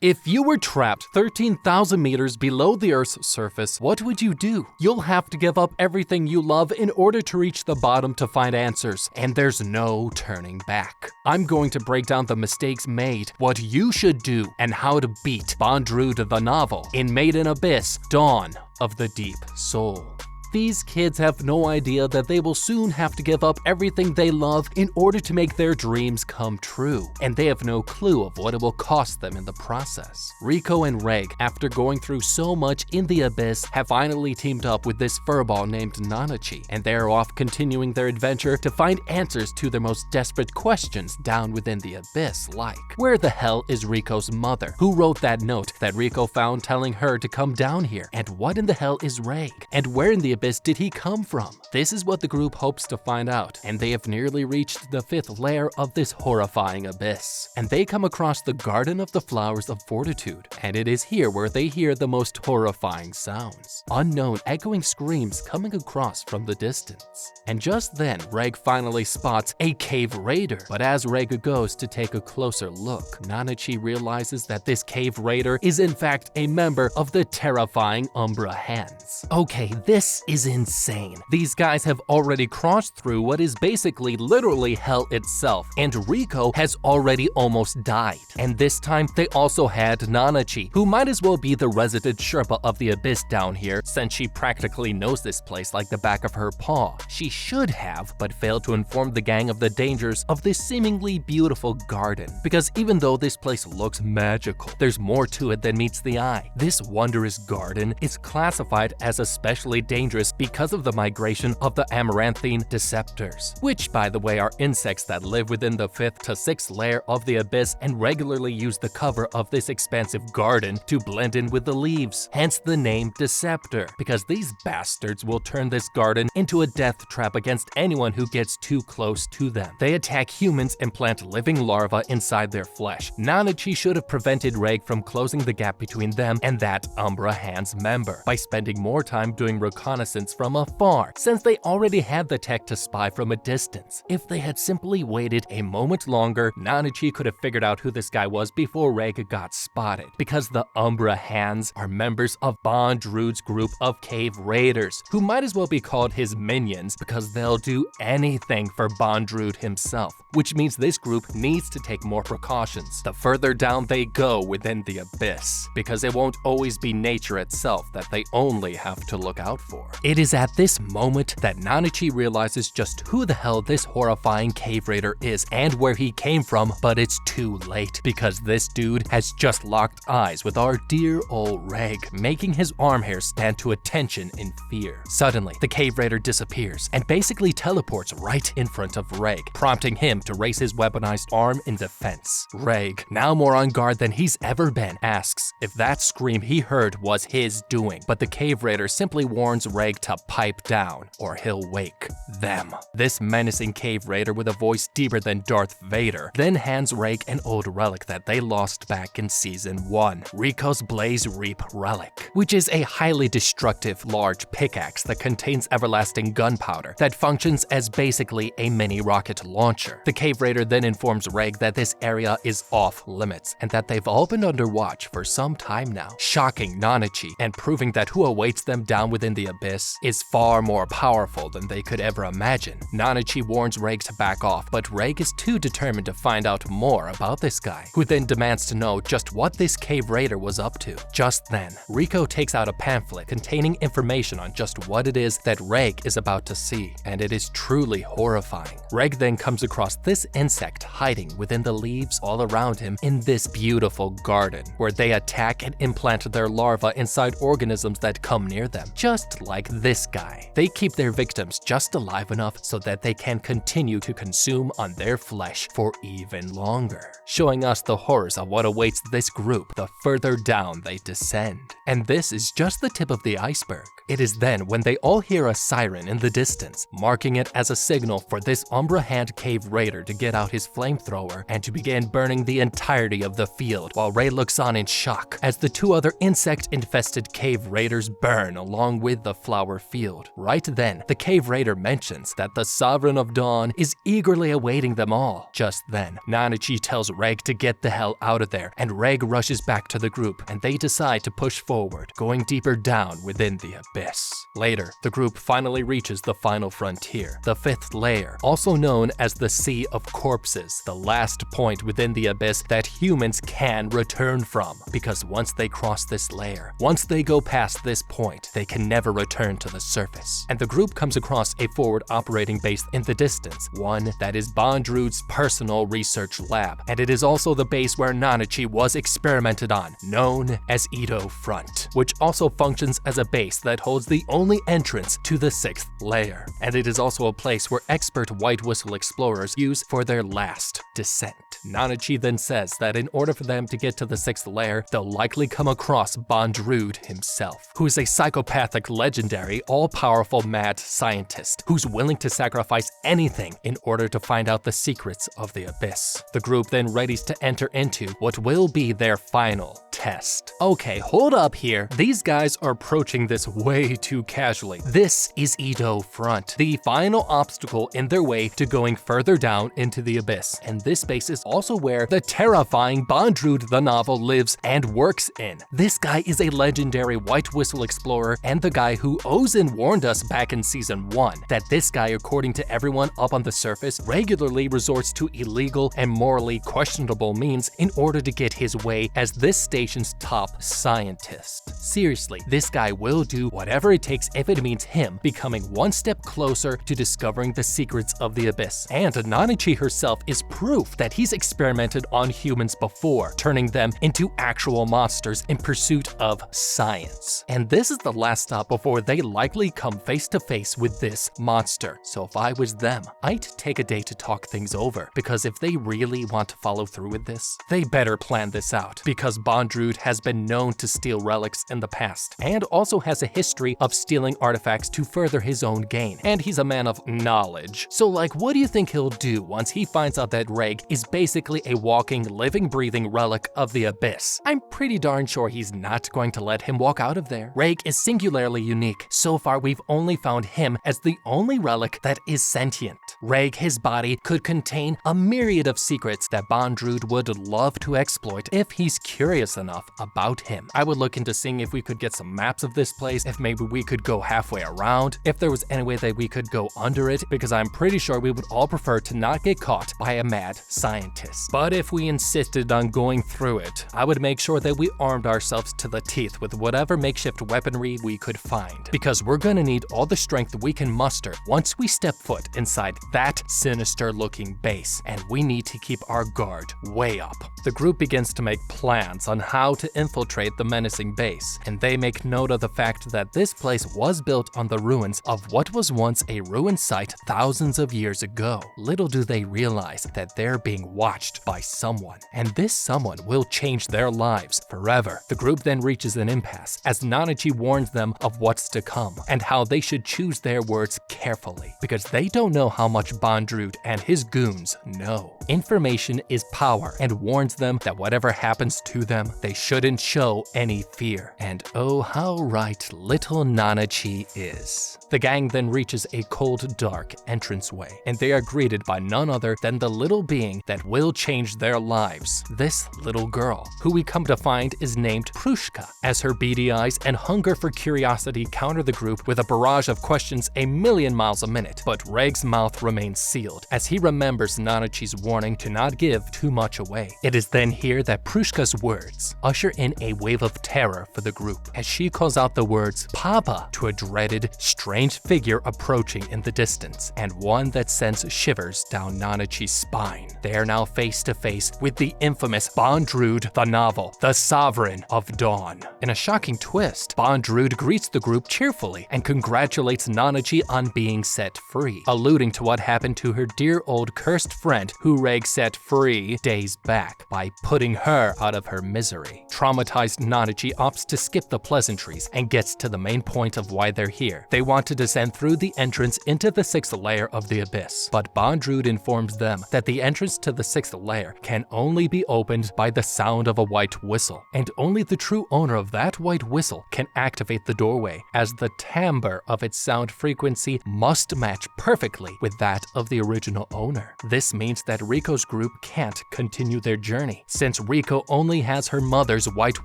If you were trapped 13,000 meters below the Earth's surface, what would you do? You'll have to give up everything you love in order to reach the bottom to find answers, and there's no turning back. I'm going to break down the mistakes made, what you should do, and how to beat Bondrewd the novel in Made in Abyss: Dawn of the Deep Soul. These kids have no idea that they will soon have to give up everything they love in order to make their dreams come true, and they have no clue of what it will cost them in the process. Rico and Reg, after going through so much in the Abyss, have finally teamed up with this furball named Nanachi, and they are off continuing their adventure to find answers to their most desperate questions down within the Abyss, like, where the hell is Rico's mother? Who wrote that note that Rico found telling her to come down here? And what in the hell is Reg? And where in the Abyss did he come from? This is what the group hopes to find out, and they have nearly reached the 5th layer of this horrifying abyss. And they come across the Garden of the Flowers of Fortitude, and it is here where they hear the most horrifying sounds. Unknown echoing screams coming across from the distance. And just then, Reg finally spots a cave raider. But as Reg goes to take a closer look, Nanachi realizes that this cave raider is in fact a member of the terrifying Umbra Hands. Okay, this is insane. These guys have already crossed through what is basically literally hell itself, and Rico has already almost died. And this time they also had Nanachi, who might as well be the resident Sherpa of the Abyss down here, since she practically knows this place like the back of her paw. She should have, but failed to inform the gang of the dangers of this seemingly beautiful garden, because even though this place looks magical, there's more to it than meets the eye. This wondrous garden is classified as especially dangerous because of the migration of the amaranthine deceptors, which by the way are insects that live within the 5th to 6th layer of the Abyss and regularly use the cover of this expansive garden to blend in with the leaves, hence the name Deceptor, because these bastards will turn this garden into a death trap against anyone who gets too close to them. They attack humans and plant living larvae inside their flesh. Nanachi should have prevented Reg from closing the gap between them and that Umbra Hands member by spending more time doing reconnaissance from afar, since they already had the tech to spy from a distance. If they had simply waited a moment longer, Nanachi could have figured out who this guy was before Reg got spotted, because the Umbra Hands are members of Bondrewd's group of cave raiders, who might as well be called his minions because they'll do anything for Bondrewd himself, which means this group needs to take more precautions the further down they go within the Abyss, because it won't always be nature itself that they only have to look out for. It is at this moment that Nanachi realizes just who the hell this horrifying cave raider is and where he came from, but it's too late, because this dude has just locked eyes with our dear old Reg, making his arm hair stand to attention in fear. Suddenly, the cave raider disappears and basically teleports right in front of Reg, prompting him to raise his weaponized arm in defense. Reg, now more on guard than he's ever been, asks if that scream he heard was his doing, but the cave raider simply warns Reg to pipe down or he'll wake them. This menacing cave raider with a voice deeper than Darth Vader then hands Reg an old relic that they lost back in Season 1, Rico's Blaze Reap relic, which is a highly destructive large pickaxe that contains everlasting gunpowder that functions as basically a mini rocket launcher. The cave raider then informs Reg that this area is off limits and that they've all been under watch for some time now, shocking Nanachi and proving that who awaits them down within the Abyss is far more powerful than they could ever imagine. Nanachi warns Reg to back off, but Reg is too determined to find out more about this guy, who then demands to know just what this cave raider was up to. Just then, Rico takes out a pamphlet containing information on just what it is that Reg is about to see, and it is truly horrifying. Reg then comes across this insect hiding within the leaves all around him in this beautiful garden, where they attack and implant their larvae inside organisms that come near them, just like this guy. They keep their victims just alive enough so that they can continue to consume on their flesh for even longer, showing us the horrors of what awaits this group the further down they descend. And this is just the tip of the iceberg. It is then when they all hear a siren in the distance, marking it as a signal for this Umbra Hand cave raider to get out his flamethrower and to begin burning the entirety of the field, while Ray looks on in shock as the 2 other insect-infested cave raiders burn along with the flower field. Right then, the cave raider mentions that the Sovereign of Dawn is eagerly awaiting them all. Just then, Nanachi tells Reg to get the hell out of there, and Reg rushes back to the group, and they decide to push forward, going deeper down within the abyss. Later, the group finally reaches the final frontier, the 5th layer, also known as the Sea of Corpses, the last point within the abyss that humans can return from, because once they cross this layer, once they go past this point, they can never return to the surface. And the group comes across a forward operating base in the distance, one that is Bondrewd's personal research lab, and it is also the base where Nanachi was experimented on, known as Ido Front, which also functions as a base that holds the only entrance to the 6th layer. And it is also a place where expert White Whistle explorers use for their last descent. Nanachi then says that in order for them to get to the 6th layer, they'll likely come across Bondrewd himself, who is a psychopathic, legendary, all-powerful mad scientist who's willing to sacrifice anything in order to find out the secrets of the abyss. The group then readies to enter into what will be their final test. Okay, hold up here. These guys are approaching this way too casually. This is Ido Front, the final obstacle in their way to going further down into the abyss. And this base is also where the terrifying Bondrewd the novel lives and works in. This guy is a legendary White Whistle explorer and the guy who Ozin warned us back in season 1 that this guy, according to everyone up on the surface, regularly resorts to illegal and morally questionable means in order to get his way as this station's top scientist. Seriously, this guy will do whatever it takes if it means him becoming one step closer to discovering the secrets of the abyss. And Nanachi herself is proof that he's experimented on humans before, turning them into actual monsters in pursuit of science. And this is the last stop before they likely come face to face with this monster. So if I was them, I'd take a day to talk things over, because if they really want to follow through with this, they better plan this out, because Bondrewd has been known to steal relics in the past, and also has a history of stealing artifacts to further his own gain, and he's a man of knowledge. So like, what do you think he'll do once he finds out that Reg is basically a walking, living, breathing relic of the abyss? I'm pretty darn sure he's not going to let him walk out of there. Reg is singularly unique. So far, we've only found him as the only relic that is sentient. Reg, his body, could contain a myriad of secrets that Bondrewd would love to exploit if he's curious enough about him. I would look into seeing if we could get some maps of this place, if maybe we could go halfway around, if there was any way that we could go under it, because I'm pretty sure we would all prefer to not get caught by a mad scientist. But if we insisted on going through it, I would make sure that we armed ourselves to the teeth with whatever makeshift weaponry we could find, because we're gonna need all the strength we can muster once we step foot inside that sinister-looking base, and we need to keep our guard way up. The group begins to make plans on how to infiltrate the menacing base, and they make note of the fact that this place was built on the ruins of what was once a ruined site thousands of years ago. Little do they realize that they're being watched by someone, and this someone will change their lives forever. The group then reaches an impasse as Nanachi warns them of what's to come and how they should choose their words carefully, because they don't know how much Bondrewd and his goons know. Information is power, and warns them that whatever happens to them, they shouldn't show any fear. And oh, how right little Nanachi is. The gang then reaches a cold, dark entranceway, and they are greeted by none other than the little being that will change their lives. This little girl, who we come to find is named Pruska, as her beady eyes and hunger for curiosity counter the group with a barrage of questions a million miles a minute. But Reg's mouth remains sealed, as he remembers Nanachi's warning to not give too much away. It is then here that Pruska's words usher in a wave of terror for the group, as she calls out the words "Papa" to a dreaded, strange figure approaching in the distance, and one that sends shivers down Nanachi's spine. They are now face to face with the infamous Bondrewd the novel, the Sovereign of Dawn. In a shocking twist, Bondrewd greets the group cheerfully and congratulates Nanachi on being set free, alluding to what happened to her dear old cursed friend who Reg set free days back by putting her out of her misery. Traumatized Nanachi opts to skip the pleasantries and gets to the main point of why they're here. They want to descend through the entrance into the 6th layer of the abyss, but Bondrewd informs them that the entrance to the 6th layer can only be opened by the sound of a white whistle, and only the true owner of that white whistle can activate the doorway, as the timbre of its sound frequency must match perfectly with that of the original owner. This means that Riko's group can't continue their journey, since Riko only has her mother's white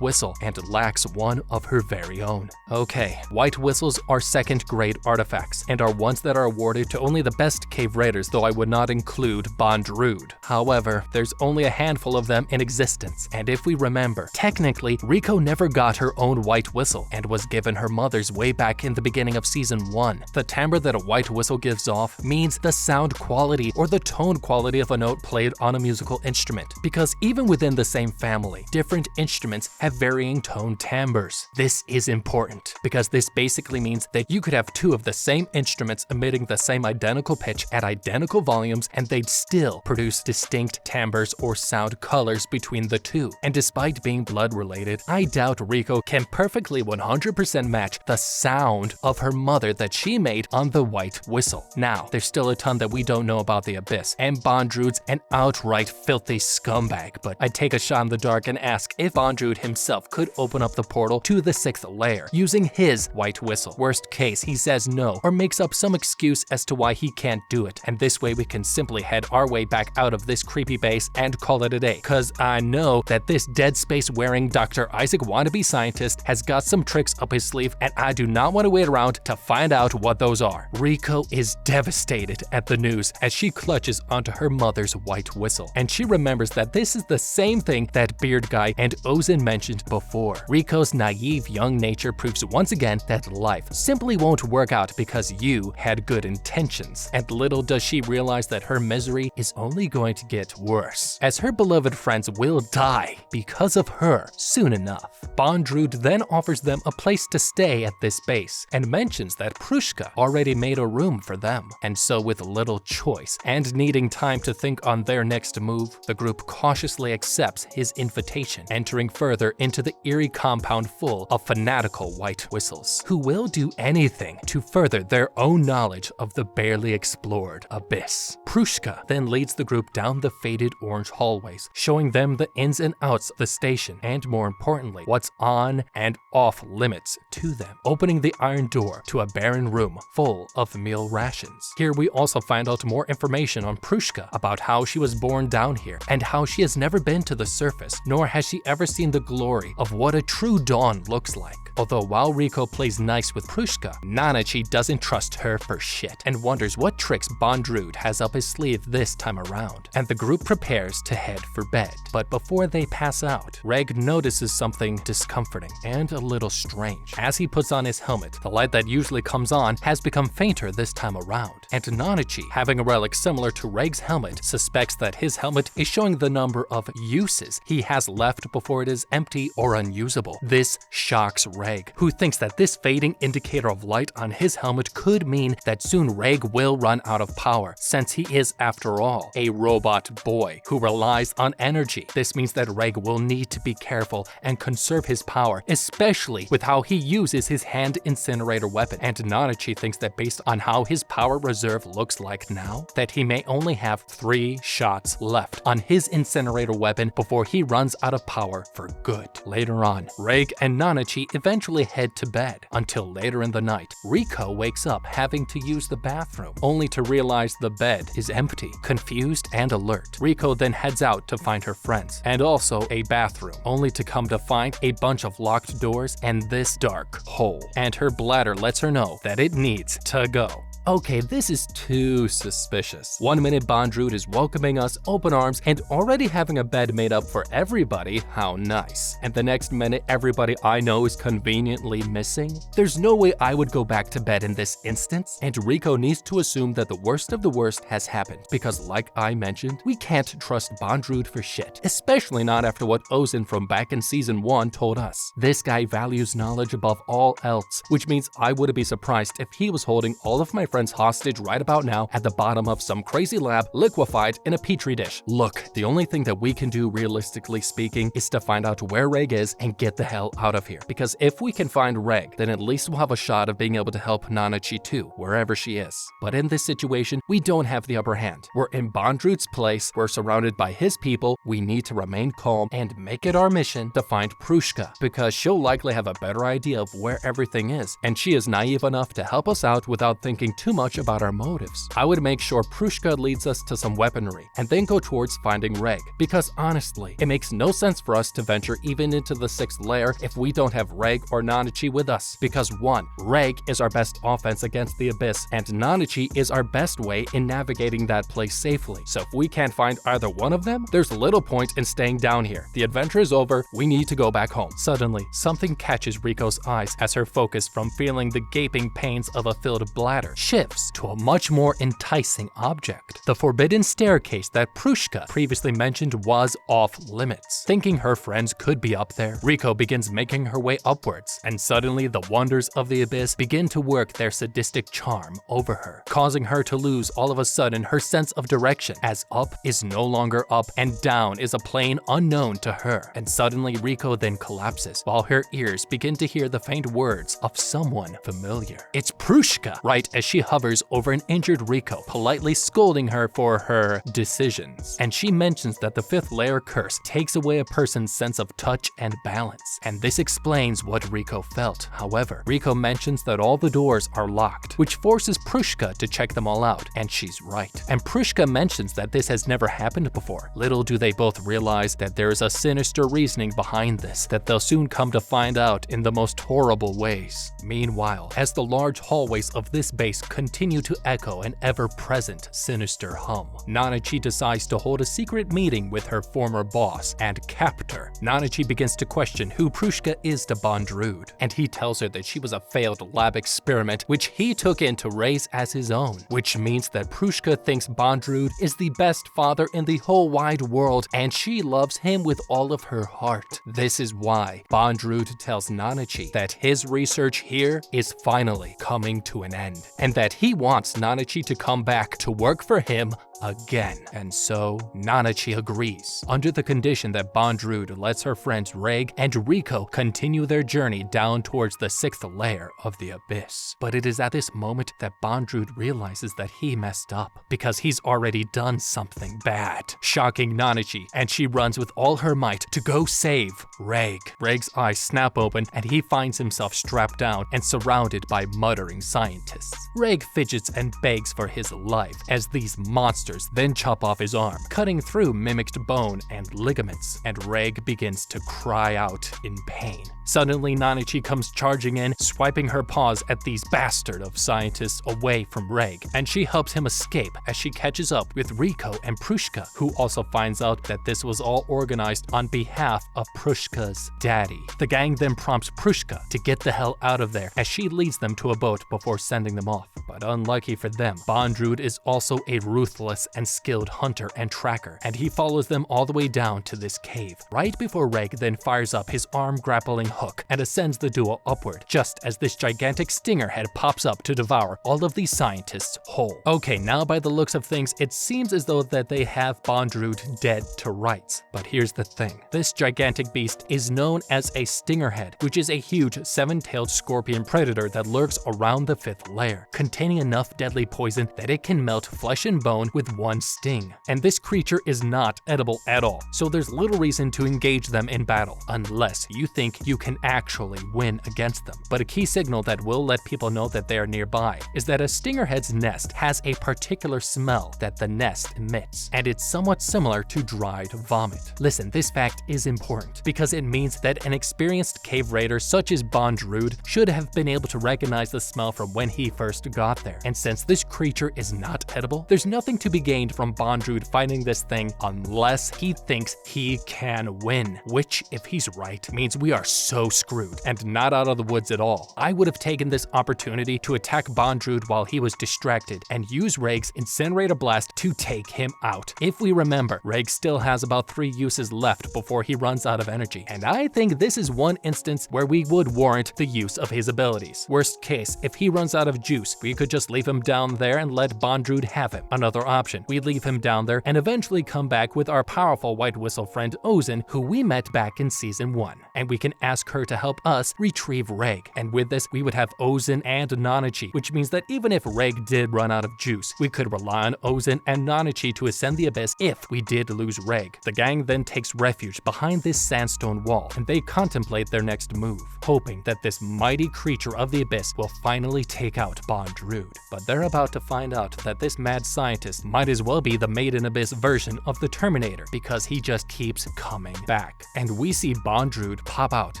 whistle and lacks one of her very own. Okay, white whistles are second-grade artifacts, and are ones that are awarded to only the best cave raiders, though I would not include Bondrewd. However, there's only a handful of them in existence, and if we remember, technically, Riko never got her own white whistle and was given her mother's way back in the beginning of Season 1. The timbre that a white whistle gives off means the sound quality or the tone quality of a note played on a musical instrument, because even within the same family, different instruments have varying tone timbres. This is important, because this basically means that you could have two of the same instruments emitting the same identical pitch at identical volumes, and they'd still produce distinct timbres or sound colors between the two. And despite being blood-related, I doubt Riko can perfectly 100% match the sound of her mother that she made on the white whistle. Now, there's still a ton that we don't know about the Abyss, and Bondrewd's an outright filthy scumbag, but I'd take a shot in the dark and ask if Bondrewd himself could open up the portal to the 6th layer using his white whistle. Worst case, he says no, or makes up some excuse as to why he can't do it, and this way we can simply head our way back out of this creepy base and call it a day, cause I know that this Dead Space wearing Dr. Isaac wannabe scientist has got some tricks up his sleeve, and I do not want to wait around to find out what those are. Riko is devastated at the news as she clutches onto her mother's white whistle, and she remembers that this is the same thing that Beard Guy and Ozin mentioned before. Riko's naive young nature proves once again that life simply won't work out because you had good intentions, and little does she realize that her misery is only going to get worse, as her beloved friends will die because of her soon enough. Bondrewd then offers them a place to stay at this base, and mentions that Pruska already made a room for them, and so with little choice, and needing time to think on their next move, the group cautiously accepts his invitation, entering further into the eerie compound full of fanatical white whistles, who will do anything to further their own knowledge of the barely explored abyss. Pruska then leads the group down the faded orange hallways, showing them the ins and outs of the station, and more importantly, what's on and off limits to them, opening the iron door to a barren room full of meal rations. Here we also find out more information on Pruska about how she was born down here, and how she has never been to the surface, nor has she ever seen the glory of what a true dawn looks like. Although while Riko plays nice with Pruska, Nanachi doesn't trust her for shit, and wonders what tricks Bondrewd has up his sleeve this time around, and the group prepares to head for bed. But before they pass out, Reg notices something discomforting and a little strange. As he puts on his helmet, the light that usually comes on has become fainter this time around, and Nanachi, having a relic similar to Reg's helmet, suspects that his helmet is showing the number of uses he has left before it is empty or unusable. This shocks Reg, who thinks that this fading indicator of light on his helmet could mean that soon Reg will run out of power, since he is, after all, a robot boy who relies on energy. This means that Reg will need to be careful and conserve his power, especially with how he uses his hand incinerator weapon, and Nanachi thinks that based on how his power reserve looks like now, that he may only have 3 shots left on his incinerator weapon before he runs out of power for good. Later on, Reg and Nanachi eventually head to bed, until later in the night, Riko wakes up having to use the bathroom, only to realize the bed is empty. Confused and alert, Riko then heads out to find her friends, and also a bathroom, only to come to find a bunch of locked doors and this dark hole, and her bladder lets her know that it needs to go. Okay, this is too suspicious. One minute Bondrewd is welcoming us open arms and already having a bed made up for everybody, how nice. And the next minute everybody I know is conveniently missing. There's no way I would go back to bed in this instance, and Riko needs to assume that the worst of the worst has happened, because like I mentioned, we can't trust Bondrewd for shit, especially not after what Ozin from back in Season 1 told us. This guy values knowledge above all else, which means I wouldn't be surprised if he was holding all of my friends hostage right about now at the bottom of some crazy lab, liquefied in a petri dish. Look, the only thing that we can do, realistically speaking, is to find out where Reg is and get the hell out of here. Because if we can find Reg, then at least we'll have a shot of being able to help Nanachi too, wherever she is. But in this situation, we don't have the upper hand. We're in Bondrewd's place, we're surrounded by his people, we need to remain calm and make it our mission to find Pruska, because she'll likely have a better idea of where everything is, and she is naive enough to help us out without thinking too much about our motives. I would make sure Pruska leads us to some weaponry, and then go towards finding Reg, because honestly, it makes no sense for us to venture even into the 6th layer if we don't have Reg or Nanachi with us, because 1. Reg is our best offense against the Abyss, and Nanachi is our best way in navigating that place safely. So if we can't find either one of them, there's little point in staying down here. The adventure is over, we need to go back home. Suddenly, something catches Riko's eyes as her focus from feeling the gaping pains of a filled bladder shifts to a much more enticing object. The forbidden staircase that Pruska previously mentioned was off limits. Thinking her friends could be up there, Riko begins making her way upwards, and suddenly the wonders of the Abyss begin to work their sadistic charm over her, causing her to lose all of a sudden her sense of direction, as up is no longer up and down is a plane unknown to her. And suddenly Riko then collapses, while her ears begin to hear the faint words of someone familiar. It's Pruska, right as she hovers over an injured Riko, politely scolding her for her decisions. And she mentions that the 5th layer curse takes away a person's sense of touch and balance, and this explains what Riko felt. However, Riko mentions that all the doors are locked, which forces Pruska to check them all out, and she's right. And Pruska mentions that this has never happened before. Little do they both realize that there is a sinister reasoning behind this that they'll soon come to find out in the most horrible ways. Meanwhile, as the large hallways of this base continue to echo an ever-present sinister hum, Nanachi decides to hold a secret meeting with her former boss and captor. Nanachi begins to question who Pruska is to Bondrewd, and he tells her that she was a failed lab experiment which he took in to raise as his own, which means that Pruska thinks Bondrewd is the best father in the whole wide world, and she loves him with all of her heart. This is why Bondrewd tells Nanachi that his research here is finally coming to an end, and that he wants Nanachi to come back to work for him again. And so Nanachi agrees, under the condition that Bondrewd lets her friends Reg and Riko continue their journey down towards the 6th layer of the Abyss. But it is at this moment that Bondrewd realizes that he messed up, because he's already done something bad, shocking Nanachi, and she runs with all her might to go save Reg. Reg's eyes snap open, and he finds himself strapped down and surrounded by muttering scientists. Reg fidgets and begs for his life as these monsters then chop off his arm, cutting through mimicked bone and ligaments, and Reg begins to cry out in pain. Suddenly, Nanachi comes charging in, swiping her paws at these bastard of scientists away from Reg, and she helps him escape as she catches up with Riko and Pruska, who also finds out that this was all organized on behalf of Pruska's daddy. The gang then prompts Pruska to get the hell out of there as she leads them to a boat before sending them off. But unlucky for them, Bondrewd is also a ruthless and skilled hunter and tracker, and he follows them all the way down to this cave, right before Reg then fires up his arm-grappling hook and ascends the duo upward, just as this gigantic stinger head pops up to devour all of these scientists whole. Okay, now by the looks of things, it seems as though that they have Bondrewd dead to rights. But here's the thing. This gigantic beast is known as a stingerhead, which is a huge 7-tailed scorpion predator that lurks around the 5th layer, containing enough deadly poison that it can melt flesh and bone with one sting. And this creature is not edible at all, so there's little reason to engage them in battle, unless you think you can actually win against them. But a key signal that will let people know that they are nearby is that a stingerhead's nest has a particular smell that the nest emits, and it's somewhat similar to dried vomit. Listen, this fact is important because it means that an experienced cave raider such as Bondrewd should have been able to recognize the smell from when he first got there. And since this creature is not edible, there's nothing to be gained from Bondrewd fighting this thing unless he thinks he can win, which, if he's right, means we are so so screwed, and not out of the woods at all. I would have taken this opportunity to attack Bondrewd while he was distracted and use Reg's Incinerator Blast to take him out. If we remember, Reg still has about 3 uses left before he runs out of energy, and I think this is one instance where we would warrant the use of his abilities. Worst case, if he runs out of juice, we could just leave him down there and let Bondrewd have him. Another option, we leave him down there and eventually come back with our powerful White Whistle friend Ozin, who we met back in Season 1, and we can ask her to help us retrieve Reg. And with this, we would have Ozin and Nanachi, which means that even if Reg did run out of juice, we could rely on Ozin and Nanachi to ascend the abyss if we did lose Reg. The gang then takes refuge behind this sandstone wall, and they contemplate their next move, hoping that this mighty creature of the abyss will finally take out Bondrewd. But they're about to find out that this mad scientist might as well be the Made in Abyss version of the Terminator, because he just keeps coming back. And we see Bondrewd pop out,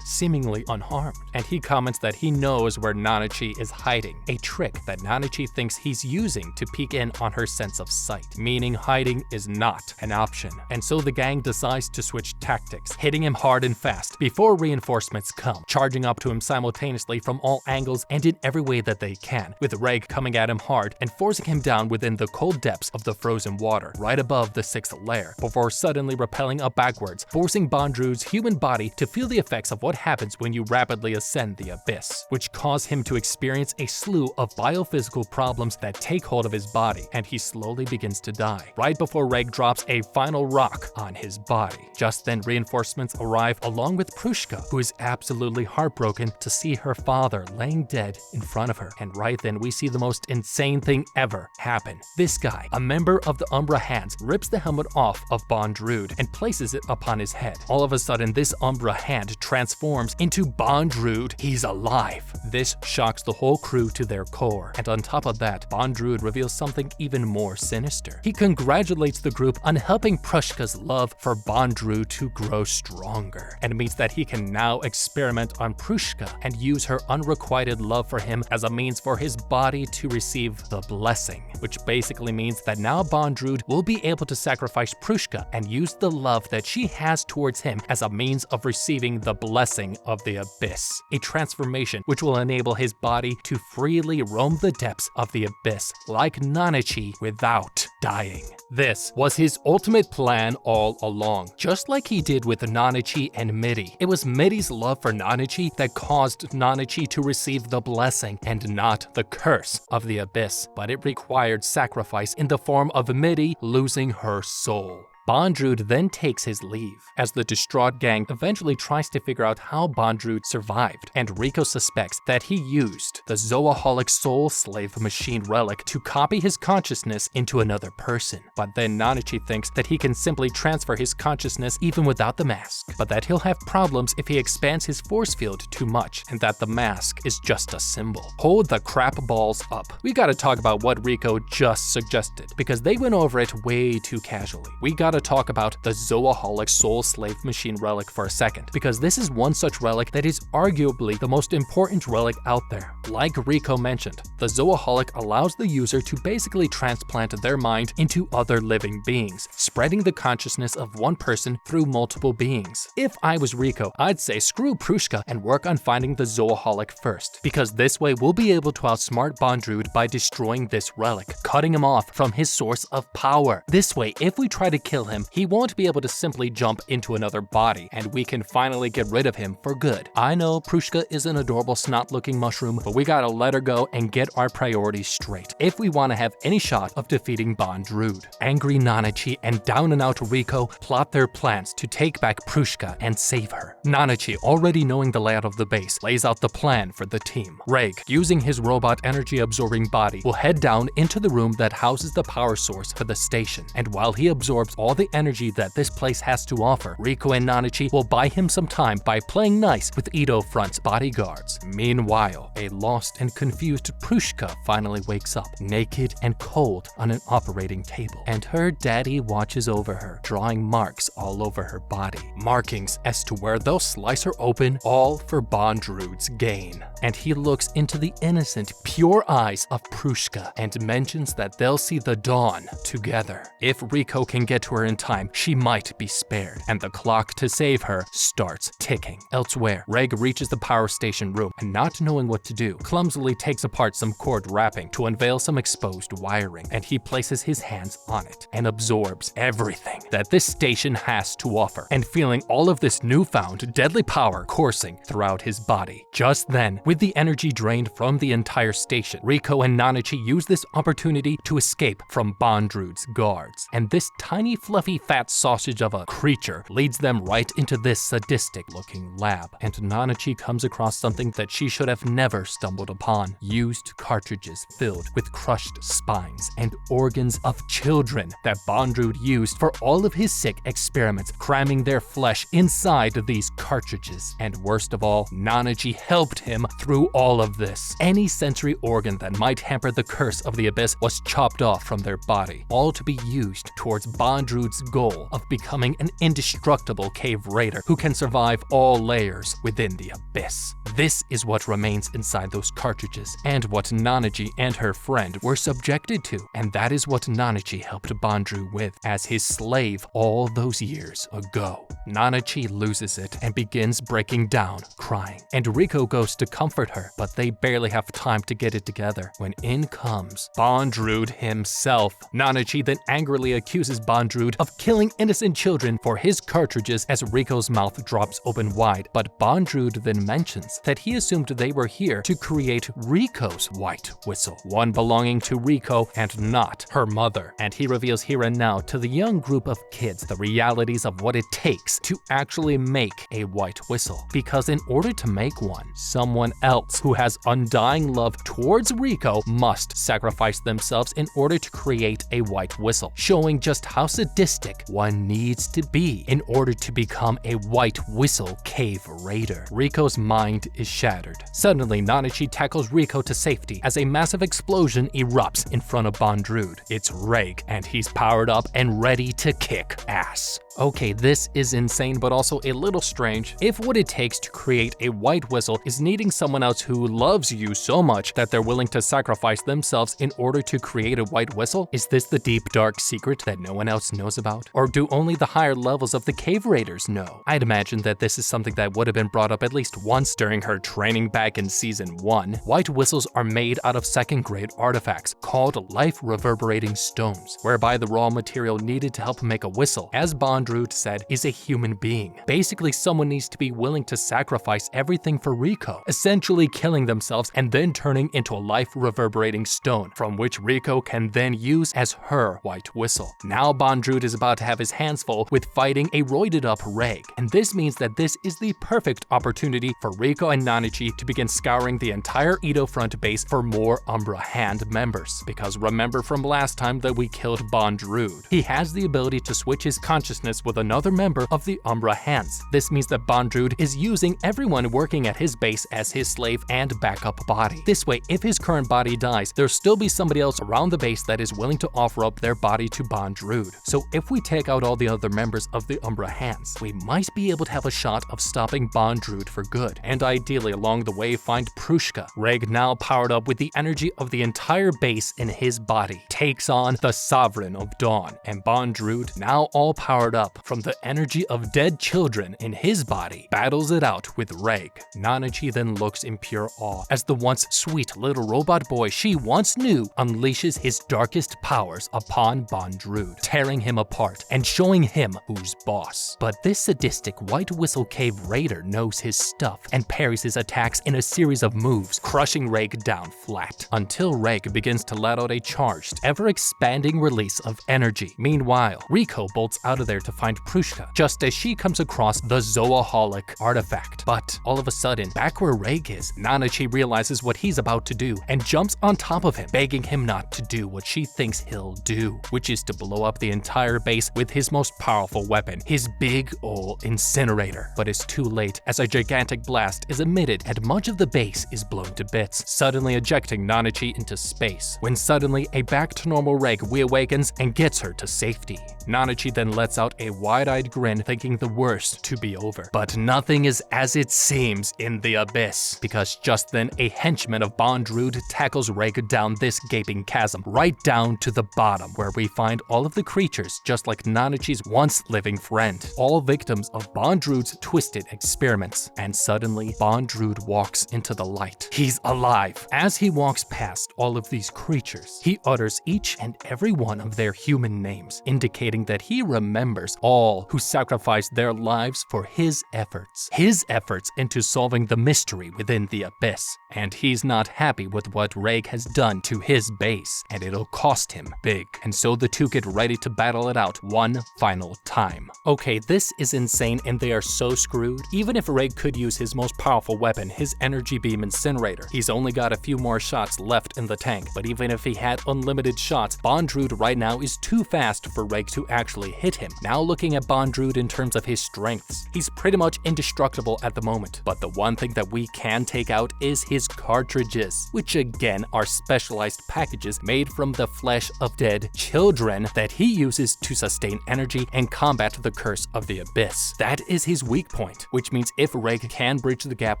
seemingly unharmed, and he comments that he knows where Nanachi is hiding, a trick that Nanachi thinks he's using to peek in on her sense of sight, meaning hiding is not an option. And so the gang decides to switch tactics, hitting him hard and fast before reinforcements come, charging up to him simultaneously from all angles and in every way that they can, with Reg coming at him hard and forcing him down within the cold depths of the frozen water, right above the 6th layer, before suddenly rappelling up backwards, forcing Bondrewd's human body to feel the effects of what happens when you rapidly ascend the abyss, which cause him to experience a slew of biophysical problems that take hold of his body, and he slowly begins to die, right before Reg drops a final rock on his body. Just then, reinforcements arrive along with Pruska, who is absolutely heartbroken to see her father laying dead in front of her. And right then, we see the most insane thing ever happen. This guy, a member of the Umbra Hands, rips the helmet off of Bondrewd and places it upon his head. All of a sudden, this Umbra hand transforms into Bondrewd. He's alive. This shocks the whole crew to their core. And on top of that, Bondrewd reveals something even more sinister. He congratulates the group on helping Pruska's love for Bondrewd to grow stronger, and means that he can now experiment on Pruska and use her unrequited love for him as a means for his body to receive the blessing, which basically means that now Bondrewd will be able to sacrifice Pruska and use the love that she has towards him as a means of receiving the blessing of the abyss, a transformation which will enable his body to freely roam the depths of the abyss like Nanachi without dying. This was his ultimate plan all along, just like he did with Nanachi and Midi. It was Midi's love for Nanachi that caused Nanachi to receive the blessing and not the curse of the abyss, but it required sacrifice in the form of Midi losing her soul. Bondrewd then takes his leave, as the distraught gang eventually tries to figure out how Bondrewd survived, and Rico suspects that he used the Zoaholic Soul Slave Machine relic to copy his consciousness into another person. But then Nanachi thinks that he can simply transfer his consciousness even without the mask, but that he'll have problems if he expands his force field too much, and that the mask is just a symbol. Hold the crap balls up. We gotta talk about what Rico just suggested, because they went over it way too casually. We gotta talk about the Zoaholic Soul Slave Machine relic for a second, because this is one such relic that is arguably the most important relic out there. Like Rico mentioned, the Zoaholic allows the user to basically transplant their mind into other living beings, spreading the consciousness of one person through multiple beings. If I was Rico, I'd say screw Pruska and work on finding the Zoaholic first, because this way we'll be able to outsmart Bondrewd by destroying this relic, cutting him off from his source of power. This way, if we try to kill him, he won't be able to simply jump into another body, and we can finally get rid of him for good. I know Pruska is an adorable snot-looking mushroom, but we gotta let her go and get our priorities straight if we want to have any shot of defeating Bondrewd. Angry Nanachi and down-and-out Rico plot their plans to take back Pruska and save her. Nanachi, already knowing the layout of the base, lays out the plan for the team. Reg, using his robot energy-absorbing body, will head down into the room that houses the power source for the station, and while he absorbs all the energy that this place has to offer, Rico and Nanachi will buy him some time by playing nice with Ido Front's bodyguards. Meanwhile, a lost and confused Pruska finally wakes up, naked and cold on an operating table, and her daddy watches over her, drawing marks all over her body. Markings as to where they'll slice her open, all for Bondrewd's gain. And he looks into the innocent, pure eyes of Pruska and mentions that they'll see the dawn together. If Rico can get to her her in time, she might be spared, and the clock to save her starts ticking. Elsewhere, Reg reaches the power station room and, not knowing what to do, clumsily takes apart some cord wrapping to unveil some exposed wiring, and he places his hands on it and absorbs everything that this station has to offer, and feeling all of this newfound deadly power coursing throughout his body. Just then, with the energy drained from the entire station, Rico and Nanachi use this opportunity to escape from Bondrewd's guards, and this tiny fluffy fat sausage of a creature leads them right into this sadistic looking lab, and Nanachi comes across something that she should have never stumbled upon: used cartridges filled with crushed spines and organs of children that Bondrewd used for all of his sick experiments, cramming their flesh inside these cartridges. And worst of all, Nanachi helped him through all of this. Any sensory organ that might hamper the curse of the abyss was chopped off from their body, all to be used towards Bondrewd's goal of becoming an indestructible cave raider who can survive all layers within the abyss. This is what remains inside those cartridges, and what Nanachi and her friend were subjected to, and that is what Nanachi helped Bondrewd with as his slave all those years ago. Nanachi loses it and begins breaking down, crying, and Rico goes to comfort her, but they barely have time to get it together when in comes Bondrewd himself. Nanachi then angrily accuses Bondrewd of killing innocent children for his cartridges as Rico's mouth drops open wide, but Bondrewd then mentions that he assumed they were here to create Rico's white whistle, one belonging to Rico and not her mother, and he reveals here and now to the young group of kids the realities of what it takes to actually make a white whistle, because in order to make one, someone else who has undying love towards Rico must sacrifice themselves in order to create a white whistle, showing just how sadistic one needs to be in order to become a white whistle cave raider. Rico's mind is shattered. Suddenly, Nanachi tackles Rico to safety as a massive explosion erupts in front of Bondrewd. It's Reg, and he's powered up and ready to kick ass. Okay, this is insane, but also a little strange. If what it takes to create a white whistle is needing someone else who loves you so much that they're willing to sacrifice themselves in order to create a white whistle, is this the deep dark secret that no one else knows about? Or do only the higher levels of the cave raiders know? I'd imagine that this is something that would have been brought up at least once during her training back in season 1. White whistles are made out of 2nd grade artifacts called life reverberating stones, whereby the raw material needed to help make a whistle, as Bondrewd said, is a human being. Basically, someone needs to be willing to sacrifice everything for Rico, essentially killing themselves and then turning into a life reverberating stone, from which Rico can then use as her white whistle. Now Bondrewd is about to have his hands full with fighting a roided up Reg, and this means that this is the perfect opportunity for Rico and Nanachi to begin scouring the entire Ido Front base for more Umbra Hand members, because remember from last time that we killed Bondrewd, he has the ability to switch his consciousness with another member of the Umbra Hands. This means that Bondrewd is using everyone working at his base as his slave and backup body. This way, if his current body dies, there'll still be somebody else around the base that is willing to offer up their body to Bondrewd. So if we take out all the other members of the Umbra Hands, we might be able to have a shot of stopping Bondrewd for good, and ideally along the way find Pruska. Reg, now powered up with the energy of the entire base in his body, takes on the Sovereign of Dawn, and Bondrewd, now all powered up from the energy of dead children in his body, battles it out with Reg. Nanachi then looks in pure awe as the once sweet little robot boy she once knew unleashes his darkest powers upon Bondrewd, tearing him apart and showing him who's boss. But this sadistic white whistle cave raider knows his stuff and parries his attacks in a series of moves, crushing Reg down flat, until Reg begins to let out a charged, ever-expanding release of energy. Meanwhile, Rico bolts out of there to find Pruska, just as she comes across the Zoaholic artifact. But all of a sudden, back where Reg is, Nanachi realizes what he's about to do and jumps on top of him, begging him not to do what she thinks he'll do, which is to blow up the entire base with his most powerful weapon, his big ol' incinerator. But it's too late, as a gigantic blast is emitted and much of the base is blown to bits, suddenly ejecting Nanachi into space, when suddenly a back to normal Reg reawakens and gets her to safety. Nanachi then lets out a wide-eyed grin, thinking the worst to be over. But nothing is as it seems in the abyss, because just then a henchman of Bondrewd tackles Reg down this gaping chasm, right down to the bottom, where we find all of the creatures just like Nanachi's once living friend, all victims of Bondrewd's twisted experiments. And suddenly, Bondrewd walks into the light. He's alive. As he walks past all of these creatures, he utters each and every one of their human names, indicating that he remembers all who sacrificed their lives for his efforts into solving the mystery within the abyss. And he's not happy with what Reg has done to his base, and it'll cost him big. And so the two get ready to battle it out one final time. Okay, this is insane and they are so screwed. Even if Reg could use his most powerful weapon, his energy beam incinerator, he's only got a few more shots left in the tank. But even if he had unlimited shots, Bondrewd right now is too fast for Reg to actually hit him. Now looking at Bondrewd in terms of his strengths, he's pretty much indestructible at the moment. But the one thing that we can take out is his cartridges, which again are specialized packages made from the flesh of dead children that he uses to sustain energy and combat the curse of the abyss. That is his weak point, which means if Reg can bridge the gap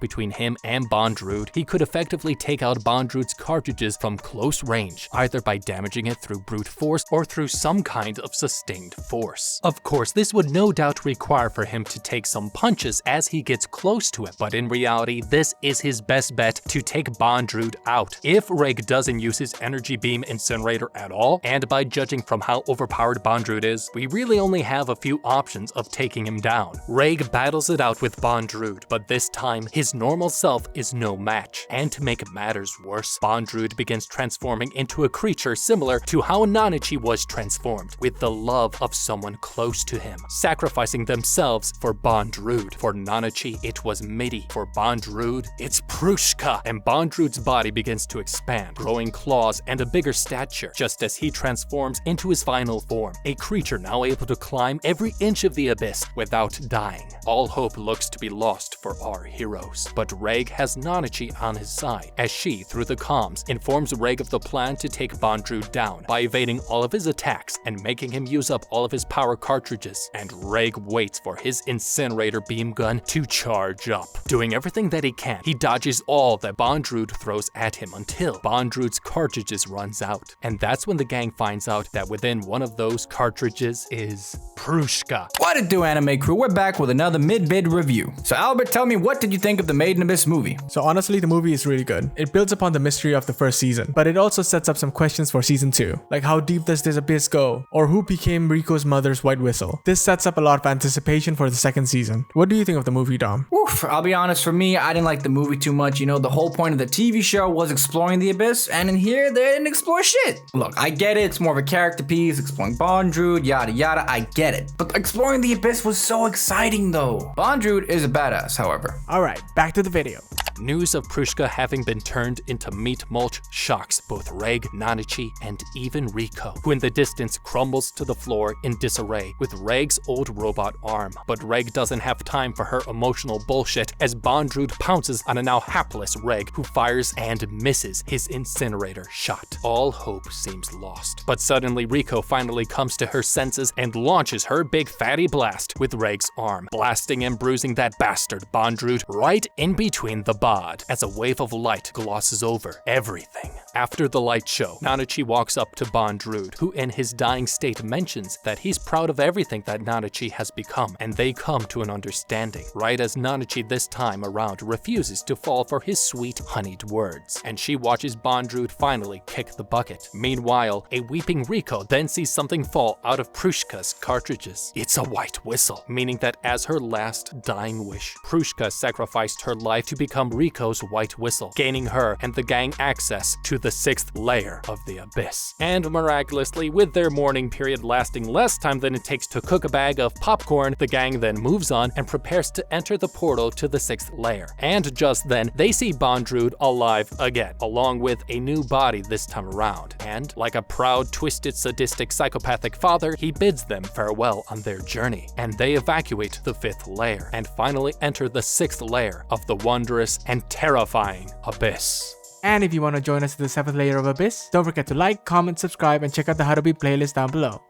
between him and Bondrewd, he could effectively take out Bondrewd's cartridges from close range, either by damaging it through brute force or through some kind of sustained force. Of course, this would no doubt require for him to take some punches as he gets close to it, but in reality, this is his best bet to take Bondrewd out. If Reg doesn't use his energy beam incinerator at all, and by judging from how overpowered Bondrewd is, we really only have a few options of taking him down. Reg battles it out with Bondrewd, but this time, his normal self is no match. And to make matters worse, Bondrewd begins transforming into a creature similar to how Nanachi was transformed, with the love of someone close to him, sacrificing themselves for Bondrewd. For Nanachi, it was Midi. For Bondrewd, it's Pruska. And Bondrewd's body begins to expand, growing claws and a bigger stature, just as he transforms into his final form, a creature now able to climb every inch of the abyss without dying. All hope looks to be lost for our heroes. But Reg has Nanachi on his side, as she, through the comms, informs Reg of the plan to take Bondrewd down by evading all of his attacks and making him use up all of his power cartridges. And Reg waits for his incinerator beam gun to charge up. Doing everything that he can, he dodges all that Bondrewd throws at him until Bondrewd's cartridges runs out. And that's when the gang finds out that within one of those cartridges is Pruska. What it do, anime crew? We're back with another mid-bid review. So Albert, tell me, what did you think of the Made in Abyss movie? So honestly, the movie is really good. It builds upon the mystery of the first season, but it also sets up some questions for season 2. Like, how deep does this abyss go? Or who became Rico's mother's white whistle? This sets up a lot of anticipation for the second season. What do you think of the movie, Dom? Oof, I'll be honest, for me, I didn't like the movie too much. You know, the whole point of the TV show was exploring the abyss, and in here, they didn't explore shit. Look, I get it, it's more of a character piece, exploring Bondrewd, yada yada, I get it. But exploring the abyss was so exciting though. Bondrewd is a badass, however. Alright, back to the video. News of Pruska having been turned into meat mulch shocks both Reg, Nanachi, and even Rico, who in the distance crumbles to the floor in disarray with Reg's old robot arm. But Reg doesn't have time for her emotional bullshit as Bondrewd pounces on a now hapless Reg, who fires and misses his incinerator shot. All hope seems lost. But suddenly Rico finally comes to her senses and launches her big fatty blast with Reg's arm, blasting and bruising that bastard Bondrewd right in between the bod as a wave of light glosses over everything. After the light show, Nanachi walks up to Bondrewd, who in his dying state mentions that he's proud of everything that Nanachi has become, and they come to an understanding, right as Nanachi this time around refuses to fall for his sweet honeyed words, and she watches Bondrewd finally kick the bucket. Meanwhile, a weeping Rico then sees something fall out of Pruska's cartridges. It's a white whistle, meaning that as her last dying wish, Pruska sacrificed her life to become Rico's white whistle, gaining her and the gang access to the 6th layer of the abyss. And miraculously, with their mourning period lasting less time than it takes to cook a bag of popcorn, the gang then moves on and prepares to enter the portal to the 6th layer. And just then, they see Bondrewd alive again, along with a new body this time around. And like a proud, twisted, sadistic, psychopathic father, he bids them farewell on their journey. And they evacuate the 5th layer and finally enter the 6th layer of the wondrous and terrifying abyss. And if you want to join us to the 7th layer of Abyss, don't forget to like, comment, subscribe, and check out the How to Beat playlist down below.